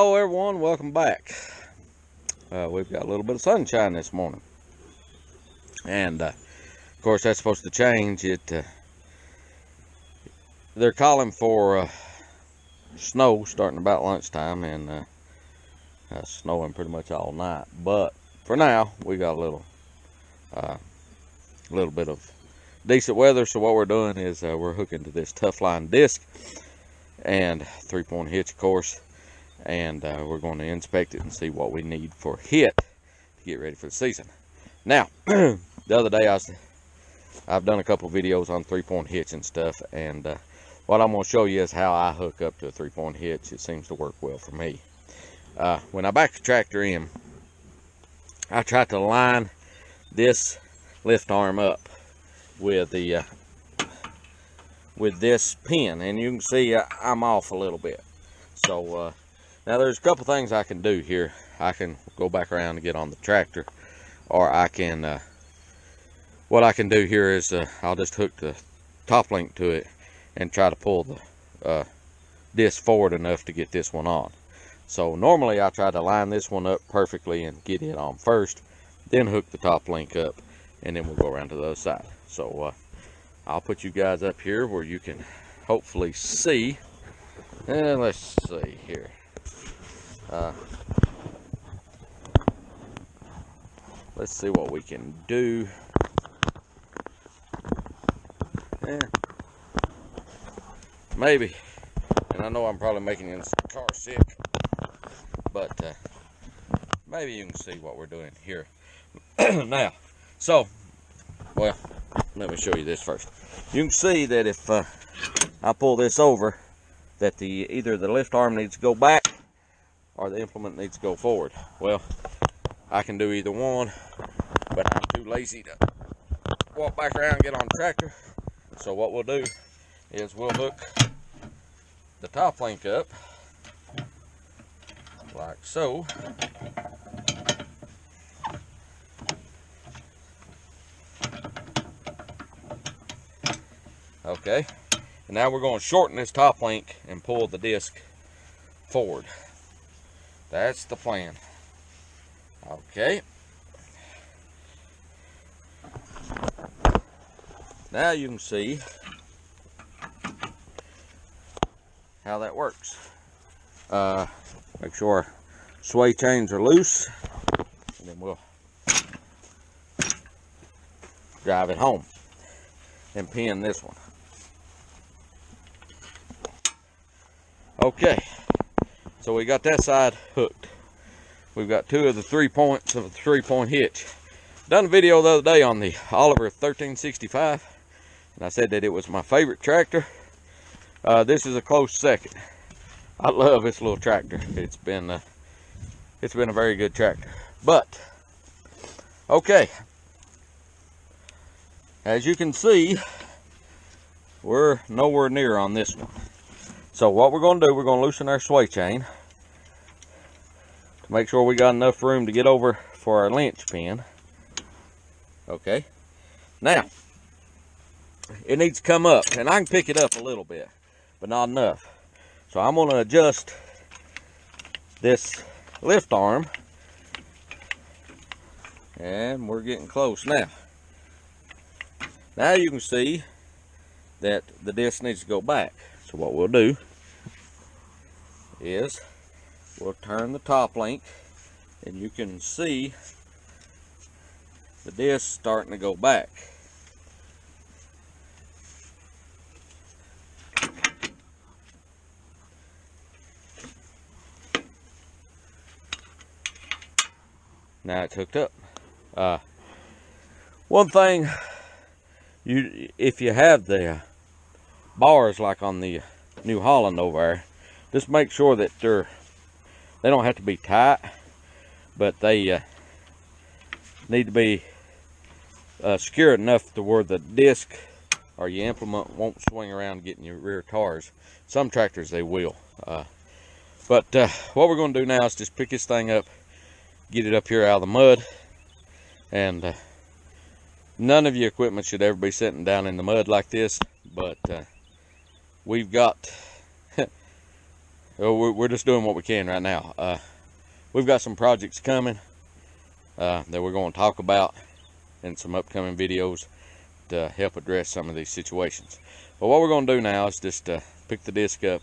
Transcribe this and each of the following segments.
Hello everyone, welcome back. We've got a little bit of sunshine this morning, and of course that's supposed to change. They're calling for snow starting about lunchtime, and snowing pretty much all night. But for now, we got a little bit of decent weather. So what we're doing is we're hooking to this tufline disc and 3-point hitch, of course. And we're going to inspect it and see what we need for hit to get ready for the season. Now, the other day I've done a couple videos on 3-point hitch and stuff, and what I'm going to show you is how I hook up to a 3-point hitch. It seems to work well for me. When I back the tractor in, I try to line this lift arm up with the with this pin, and you can see I'm off a little bit. So now there's a couple things I can do here. I can go back around and get on the tractor, or I can, what I can do here is I'll just hook the top link to it and try to pull the disc forward enough to get this one on. So normally I try to line this one up perfectly and get it on first, then hook the top link up, and then we'll go around to the other side. So I'll put you guys up here where you can hopefully see. And let's see here. Let's see what we can do. Maybe, and I know I'm probably making this car sick, but maybe you can see what we're doing here. Now, so, well, let me show you this first. You can see that if I pull this over, that either the lift arm needs to go back or the implement needs to go forward. Well, I can do either one, but I'm too lazy to walk back around and get on the tractor. So what we'll do is we'll hook the top link up like so. Okay, and now we're going to shorten this top link and pull the disc forward. That's the plan. Okay. Now you can see how that works. Make sure our sway chains are loose, and then we'll drive it home and pin this one. Okay, so we got that side hooked. We've got 2 of the 3 points of a 3-point hitch. Done a video the other day on the Oliver 1365, and I said that it was my favorite tractor. This is a close second. I love this little tractor. It's been a very good tractor. But okay, as you can see, we're nowhere near on this one. So what we're going to do, we're going to loosen our sway chain to make sure we got enough room to get over for our lynch pin. Okay, now it needs to come up, and I can pick it up a little bit, but not enough. So I'm going to adjust this lift arm, and we're getting close now. Now you can see that the disc needs to go back. So what we'll do is we'll turn the top link, and you can see the disc starting to go back. Now it's hooked up. One thing, if you have the bars like on the New Holland over there, just make sure that they don't have to be tight, but they need to be secure enough to where the disc or your implement won't swing around and get in your rear tires. Some tractors they will, but what we're going to do now is just pick this thing up, get it up here out of the mud, and none of your equipment should ever be sitting down in the mud like this, but we've got we're just doing what we can right now. We've got some projects coming that we're going to talk about in some upcoming videos to help address some of these situations. But what we're going to do now is just pick the disc up,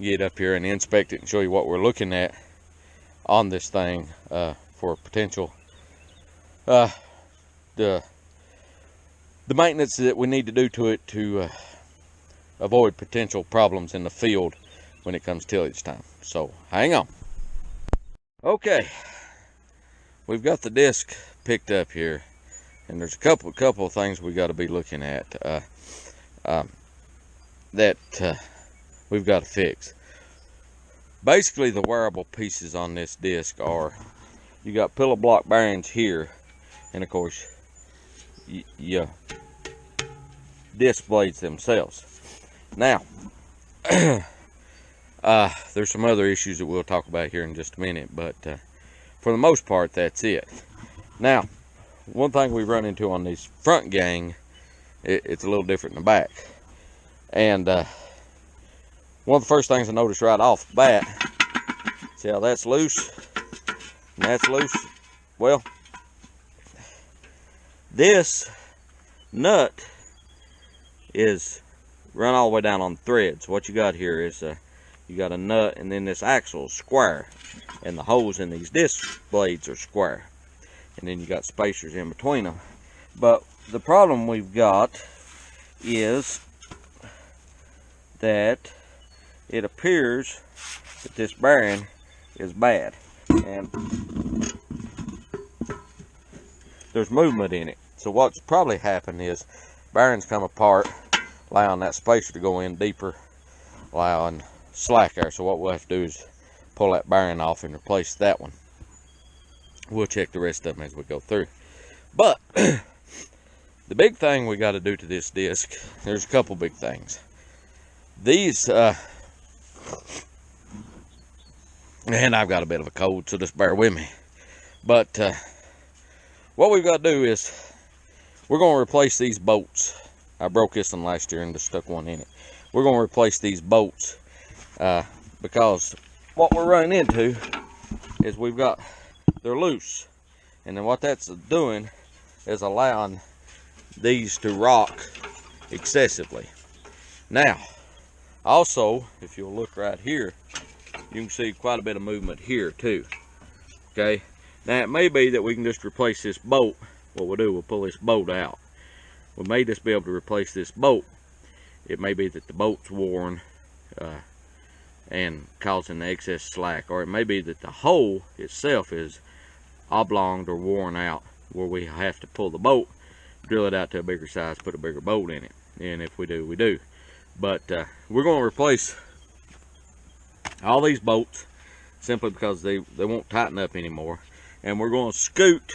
get up here and inspect it and show you what we're looking at on this thing for potential the maintenance that we need to do to it to avoid potential problems in the field when it comes tillage time. So hang on. Okay, we've got the disc picked up here, and there's a couple of things we got to be looking at that we've got to fix. Basically, the wearable pieces on this disc are, you got pillow block bearings here, and of course your disc blades themselves. Now there's some other issues that we'll talk about here in just a minute, but for the most part, that's it. Now, one thing we run into on these front gang, it's a little different in the back. And one of the first things I noticed right off the bat, see how that's loose and that's loose? Well, this nut is run all the way down on the threads. What you got here is you got a nut, and then this axle is square, and the holes in these disc blades are square, and then you got spacers in between them. But the problem we've got is that it appears that this bearing is bad, and there's movement in it. So what's probably happened is bearings come apart, allowing that spacer to go in deeper, allowing slack there. So what we'll have to do is pull that bearing off and replace that one. We'll check the rest of them as we go through. But the big thing we got to do to this disc, there's a couple big things. These and I've got a bit of a cold, so just bear with me. But what we've got to do is we're going to replace these bolts. I broke this one last year and just stuck one in it. We're going to replace these bolts because what we're running into is they're loose, and then what that's doing is allowing these to rock excessively. Now, also, if you'll look right here, you can see quite a bit of movement here too. Okay, now it may be that we can just replace this bolt. What we'll do, we'll pull this bolt out. We may just be able to replace this bolt. It may be that the bolt's worn and causing the excess slack, or it may be that the hole itself is oblonged or worn out, where we have to pull the bolt, drill it out to a bigger size, put a bigger bolt in it. And if we do, we do. But we're going to replace all these bolts simply because they won't tighten up anymore. And we're going to scoot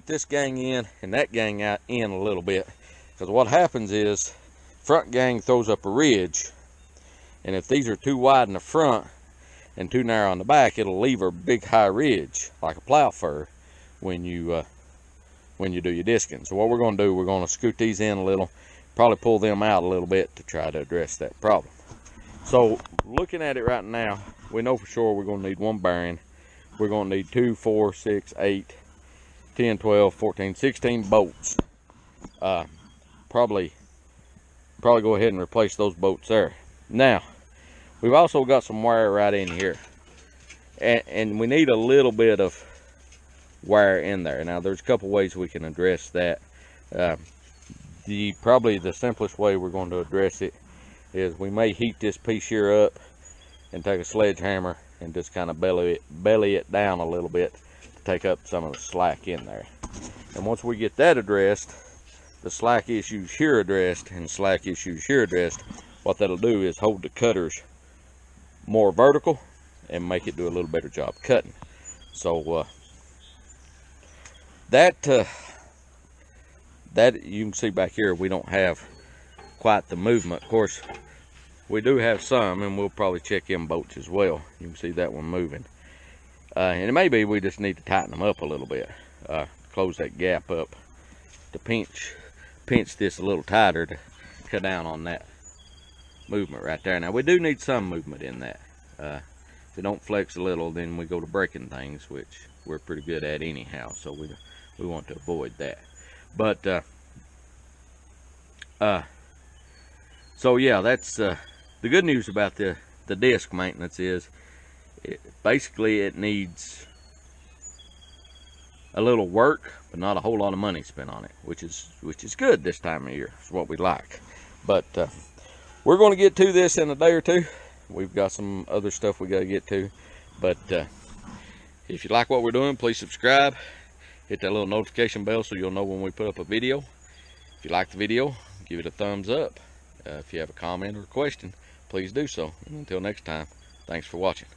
this gang in and that gang out in a little bit, because what happens is front gang throws up a ridge, and if these are too wide in the front and too narrow on the back, it'll leave a big high ridge like a plow fur when you do your disking. So what we're going to do, we're going to scoot these in a little, probably pull them out a little bit to try to address that problem. So looking at it right now, we know for sure we're going to need one bearing. We're going to need 2, 4, 6, 8, 10, 12, 14, 16 bolts. Probably go ahead and replace those bolts there. Now, we've also got some wire right in here, and we need a little bit of wire in there. Now, there's a couple ways we can address that. Probably the simplest way we're going to address it is we may heat this piece here up and take a sledgehammer and just kind of belly it down a little bit to take up some of the slack in there. And once we get that addressed, the slack issues here addressed, and slack issues here addressed, what that'll do is hold the cutters more vertical and make it do a little better job cutting. So that you can see back here, we don't have quite the movement. Of course, we do have some, and we'll probably check them bolts as well. You can see that one moving, and it may be we just need to tighten them up a little bit, close that gap up to pinch this a little tighter to cut down on that movement right there. Now we do need some movement in that. If it don't flex a little, then we go to breaking things, which we're pretty good at anyhow, so we want to avoid that. But so yeah, that's the good news about the disc maintenance is basically it needs a little work, but not a whole lot of money spent on it, which is good this time of year. It's what we like. But we're going to get to this in a day or two. We've got some other stuff we got to get to. But if you like what we're doing, please subscribe. Hit that little notification bell so you'll know when we put up a video. If you like the video, give it a thumbs up. If you have a comment or a question, please do so. And until next time, thanks for watching.